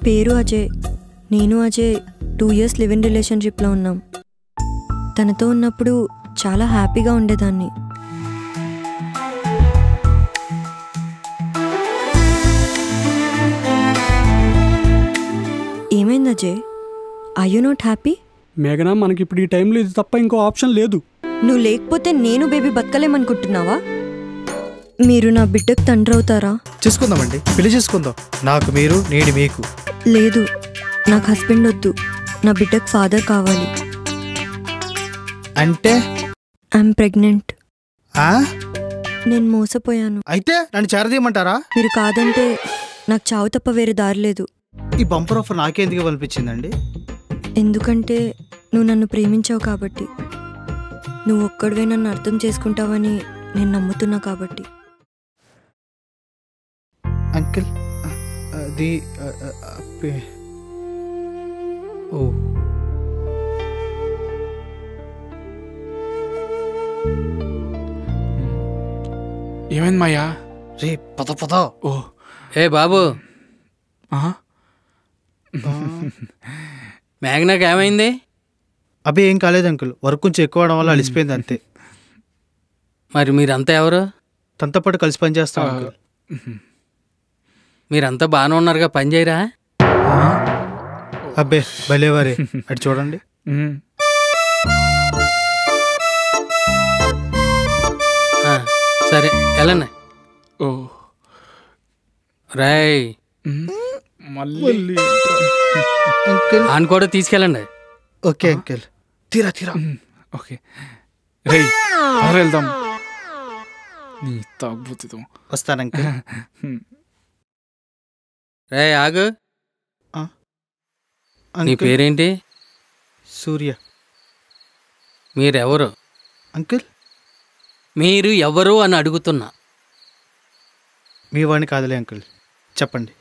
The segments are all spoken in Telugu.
పేరు అజయ్. నేను అజయ్ 2 years లివ్ ఇన్ రిలేషన్షిప్లో ఉన్నాం. తనతో ఉన్నప్పుడు చాలా హ్యాపీగా ఉండేదాన్ని. ఏమైంది Ajay? Are you not happy? మేఘనా, మనకి ఇప్పుడు ఈ టైంలో ఇది తప్ప ఇంకో ఆప్షన్ లేదు. నువ్వు లేకపోతే నేను బేబీ బతకలేమనుకుంటున్నావా? మీరు నా బిడ్డకు తండ్రి అవుతారా? చేసుకుందామండి, పెళ్లి చేసుకుందాం. నాకు మీరు, నేను మీకు. లేదు, నాకు హస్బెండ్ వద్దు. నా బిడ్డకు ఫాదర్ కావాలి. అంటే ఐఎమ్ ప్రెగ్నెంట్. నేను మోసపోయాను. అయితే నన్ను చేరదీయమంటారా? మీరు కాదంటే నాకు చావు తప్ప వేరే దారి లేదు. ఈ బంపర్ ఆఫర్ నాకెందుకు అనిపించిందండి? ఎందుకంటే నువ్వు నన్ను ప్రేమించావు కాబట్టి. నువ్వు ఒక్కడివే నన్ను అర్థం చేసుకుంటావని నేను నమ్ముతున్నా కాబట్టి. అంకిల్, అది ఓ ఏమైంది మాయా? రే పద పద. ఓ ఏ బాబు, మేఘనాకి ఏమైంది? అబ్బే ఏం కాలేదు అంకుల్, వర్క్ కొంచెం ఎక్కువ అవడం వల్ల అలిసిపోయింది అంతే. మరి మీరంతా ఎవరు? తనతో పాటు కలిసి పని చేస్తాం అంకుల్. మీరంతా బాగానే ఉన్నారుగా, పని చేయరా? అబ్బే భలేవారే, అటు చూడండి. సరే వెళ్ళండి. ఓ రాయ్, మళ్ళీ అంకుల్ ఆన్ కూడా తీసుకెళ్ళండి. Okay uncle. తీరా తీరా. ఓకే రేయ్, వెళ్దాం. నీ తాగుబోతుతో వస్తాను అంకుల్. రే ఆగు. నీ అంకుల్ పేరేంటి? సూర్య. మీరెవరు? అంకుల్ మీరు ఎవరు అని అడుగుతున్నా. మీ వాడిని కాదులే అంకుల్, చెప్పండి.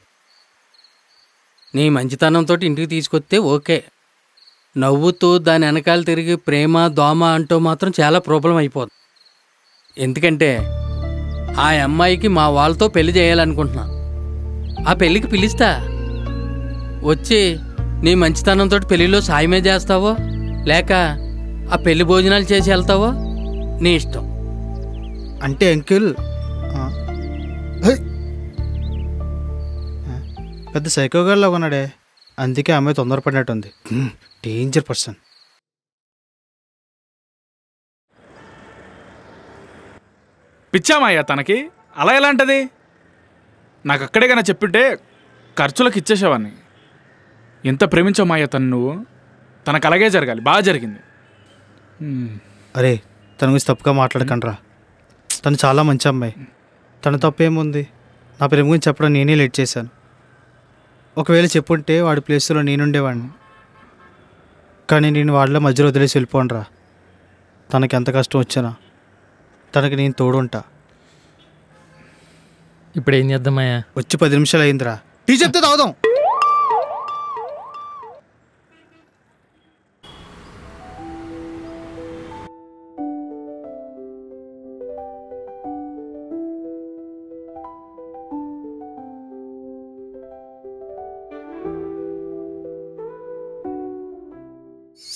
నీ మంచితనంతో ఇంటికి తీసుకొస్తే ఓకే. నవ్వుతూ దాని వెనకాల తిరిగి ప్రేమ దోమ అంటూ మాత్రం చాలా ప్రాబ్లం అయిపోతుంది. ఎందుకంటే ఆ అమ్మాయికి మా వాళ్ళతో పెళ్లి చేయాలనుకుంటున్నా. ఆ పెళ్ళికి పిలుస్తా, వచ్చి నీ మంచితనంతో పెళ్ళిలో సాయమే చేస్తావో లేక ఆ పెళ్లి భోజనాలు చేసి వెళ్తావో నీ ఇష్టం. అంటే అంకుల్ పెద్ద సైకోగాల్లో ఉన్నాడే, అందుకే అమ్మాయి తొందరపడినట్టుంది. Danger person. పిచ్చామాయ్యా తనకి? అలా ఎలా అంటది? నాకు అక్కడే కన్నా చెప్పింటే ఖర్చులకు ఇచ్చేసేవాడిని. ఎంత ప్రేమించామాయ్యా తను నువ్వు. తనకు అలాగే జరగాలి. బాగా జరిగింది. అరే తన గురించి తప్పుగా మాట్లాడకండ్రా. తను చాలా మంచి అమ్మాయి. తన తప్పేముంది? నా ప్రేమ గురించి చెప్పడం నేనే లేట్ చేశాను. ఒకవేళ చెప్పుంటే వాడి ప్లేస్లో నేనుండేవాడిని. కానీ నేను వాళ్ళ మధ్యలో వదిలేసి వెళ్ళిపోనరా. తనకి ఎంత కష్టం వచ్చినా తనకి నేను తోడుంటా. ఇప్పుడు ఏం చేద్దామయ్యా? వచ్చి 10 నిమిషాలు అయిందిరా. టీ చెప్తే తాగుదాం.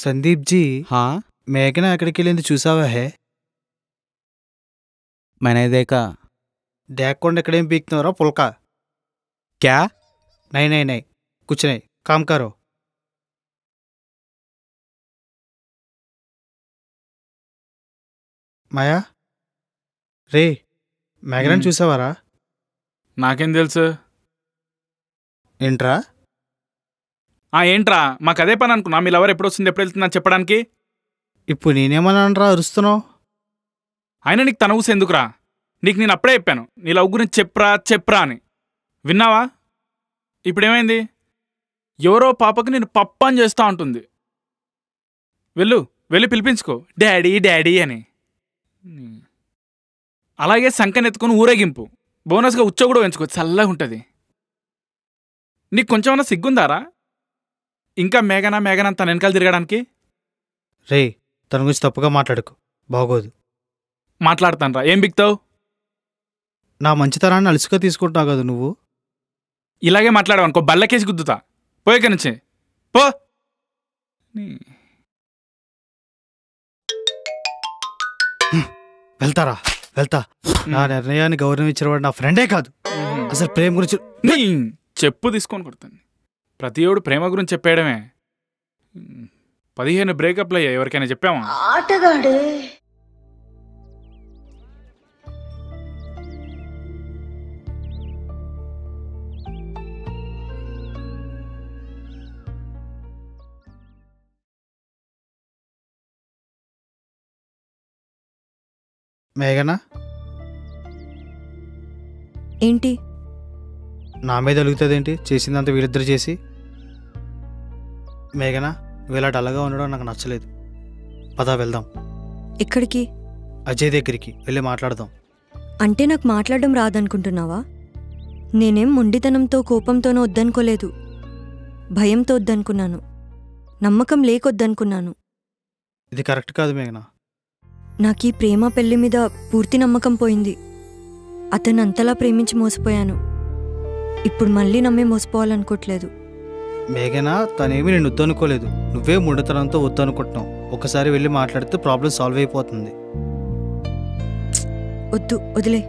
संदीप जी, हाँ मेघना ఎక్కడికి వెళ్ళింది చూసావా? హే मैंने देखा. देखకుండా ఎక్కడేం పీక్తున్నారా పుల్కా? क्या? नहीं नहीं नहीं कुछ नहीं, काम करो. మాయా రే, మేఘనాని చూసావారా? నాకేం తెలుసు? ఏంట్రా? ఏంట్రా, మాకు అదే పని అనుకున్నా. మీ లవర్ ఎప్పుడు వస్తుంది ఎప్పుడు వెళ్తుందని చెప్పడానికి. ఇప్పుడు నేనేమన్నానరా అరుస్తున్నావు? అయినా నీకు తన ఊసి ఎందుకురా? నీకు నేను అప్పుడే చెప్పాను నీ లవ్ గురించి చెప్పరా అని. విన్నావా? ఇప్పుడేమైంది? ఎవరో పాపకి నేను పప్పని చేస్తూ ఉంటుంది. వెళ్ళి పిలిపించుకో డాడీ డాడీ అని. అలాగే సంకనెత్తుకుని ఊరేగింపు. బోనస్గా ఉచ్చ కూడా పెంచుకో, చల్లగా ఉంటుంది. నీకు కొంచెమన్నా సిగ్గుందారా ఇంకా మేఘనా తన వెనకాల తిరగడానికి? రే తన గురించి తప్పుగా మాట్లాడుకు, బాగోదు. మాట్లాడతాను రా, ఏం బిక్తావు? నా మంచితనాన్ని అలుసుగా తీసుకుంటావు కదా నువ్వు. ఇలాగే మాట్లాడావు అనుకో బల్లకేసి గుద్దుతా. పోయే ఇక్కడి నుంచి పో. వెళ్తా. నా నిర్ణయాన్ని గౌరవించిన వాడు నా ఫ్రెండే కాదు, అసలు ప్రేమ గురించి చెప్పు తీసుకొని కొడుతుంది. ప్రతియోడు ప్రేమ గురించి చెప్పేయడమే. 15 బ్రేకప్లు అయ్యా, ఎవరికైనా చెప్పామా? ఆటగాడే. మేఘనా, ఏంటి? నా మీద అలుగుతుందేంటి? చేసిందంతా వీళ్ళిద్దరు చేసి. మేఘనా, నువ్వు ఇలా డల్గా ఉండడం నాకు నచ్చలేదు. పదా వెళ్దాం. ఎక్కడికి? అజయ్ దగ్గరికి వెళ్ళి మాట్లాడదాం. అంటే నాకు మాట్లాడడం రాదనుకుంటున్నావా? నేనేం మొండితనంతో కోపంతోనో వద్దనుకోలేదు. భయంతో వద్దనుకున్నాను, నమ్మకం లేకొద్దనుకున్నాను. ఇది కరెక్ట్ కాదు మేఘనా. నాకీ ప్రేమ పెళ్లి మీద పూర్తి నమ్మకం పోయింది. అతను అంతలా ప్రేమించి మోసపోయాను. ఇప్పుడు మళ్ళీ నమ్మే మోసపోవాలనుకోవట్లేదు. మేఘనా, తనేమీ నేను వద్దనుకోలేదు, నువ్వే మొండితనంతో వద్దనుకుంటున్నావు. ఒకసారి వెళ్ళి మాట్లాడితే ప్రాబ్లం సాల్వ్ అయిపోతుంది. వద్దు, వదిలే.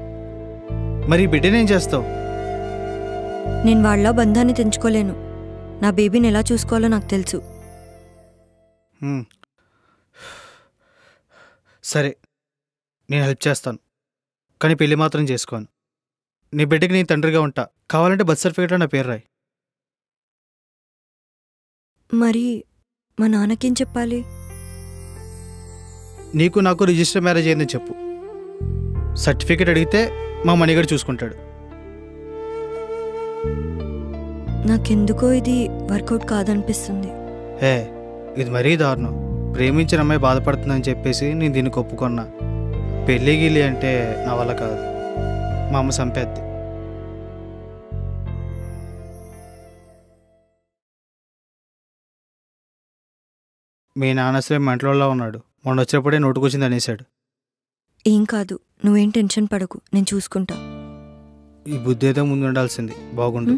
మరి ఈ బిడ్డనేం చేస్తావు? నేను వాళ్ళ బంధాన్ని తెంచుకోలేను. నా బేబీని ఎలా చూసుకోవాలో నాకు తెలుసు. సరే, నేను హెల్ప్ చేస్తాను, కానీ పెళ్ళి మాత్రం చేసుకోను. నీ బిడ్డకి నేను తండ్రిగా ఉంటా. కావాలంటే బర్త్ సర్టిఫికేట్లో నా పేరు రాయి. మరి మా నాన్నకేం చెప్పాలి? నీకు నాకు రిజిస్టర్ మ్యారేజ్ అయిందని చెప్పు. సర్టిఫికేట్ అడిగితే మా మణిగాడు చూసుకుంటాడు. నాకెందుకో ఇది వర్కౌట్ కాదనిపిస్తుంది. ఇది మరీ దారుణం. ప్రేమించిన అమ్మాయి బాధపడుతుందని చెప్పేసి నేను దీనికి ఒప్పుకున్నా. పెళ్ళి గిల్లి అంటే నా వల్ల కాదు. మా అమ్మ సంపేద్ది. మీ నాన్న అసలే మంటలోలా ఉన్నాడు. మొన్న వచ్చినప్పుడే నోటుకొచ్చింది అనేసాడు. ఏం కాదు, నువ్వేం టెన్షన్ పడకు, నేను చూసుకుంటా. ఈ బుద్ధి ఏదో ముందు ఉండాల్సింది. బాగుండు.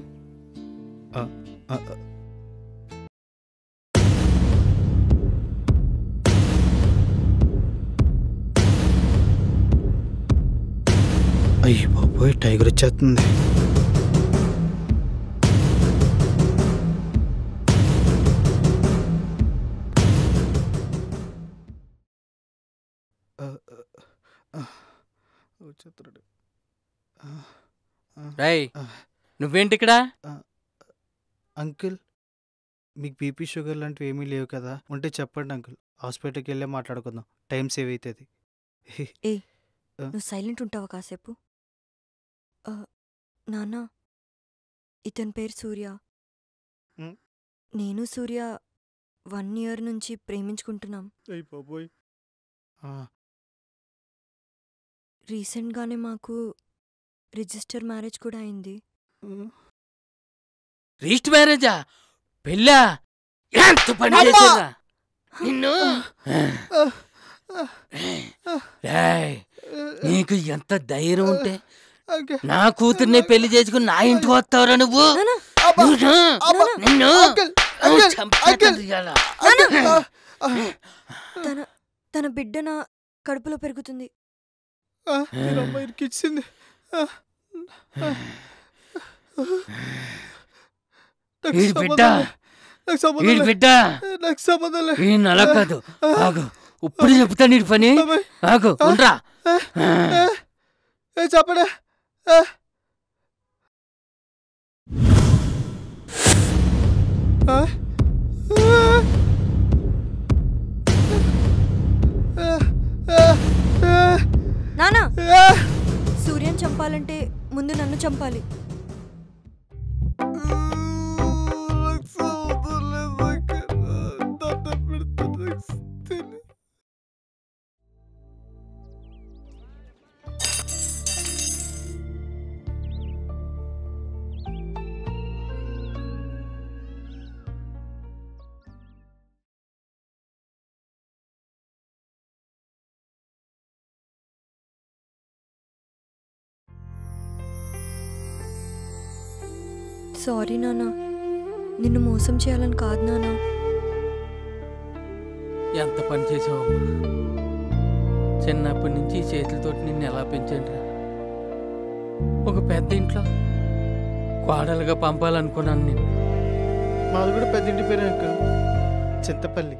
అయ్యి బాబోయ్, టైగర్ వచ్చేస్తుంది. రేయ్, నువ్వేంటి ఇక్కడ? అంకుల్, మీకు బీపీ షుగర్ లాంటివి ఏమీ లేవు కదా? ఉంటే చెప్పండి అంకుల్, హాస్పిటల్కి వెళ్ళే మాట్లాడుకుందాం, టైం సేవ్ అవుతుంది. నువ్వు సైలెంట్ ఉంటావా కాసేపు? నాన్న, ఇతని పేరు సూర్య. నేను సూర్య 1 year నుంచి ప్రేమించుకుంటున్నాం. రీసెంట్గానే మాకు రిజిస్టర్ మ్యారేజ్ కూడా అయింది. రిజిస్టర్ మ్యారేజా? పెళ్ళా? ఎంత పని చేశారా నిన్ను? రేయ్, నీకు ఎంత ధైర్యం ఉంటే నా కూతుర్ని పెళ్లి చేసుకుని నా ఇంటికి వస్తావురా నువ్వు? నిన్ను తన బిడ్డ నా కడుపులో పెరుగుతుంది. ఇరికిచ్చింది. వీడి బిడ్డ అలా కాదు. ఆగు, ఇప్పుడు చెప్తా నీ పని. ఆగు, ఉండరా. చెప్పడా? నానా, సూర్యని చంపాలంటే ముందు నన్ను చంపాలి. సారీ నాన్న, నిన్ను మోసం చేయాలని కాదు నాన్న. ఎంత పని చేసావమ్మా. చిన్నప్పటి నుంచి ఈ చేతులతోటి నిన్ను ఎలా పెంచాను. ఒక పెద్ద ఇంట్లో కోడలుగా పంపాలనుకున్నాను నేను. మాది కూడా పెద్ద ఇంటి పేరు అంకుల్, చింతపల్లి.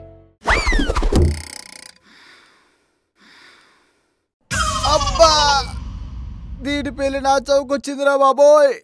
అబ్బా, దీని పెళ్లి నా చౌకొచ్చిందిరా బాబోయ్.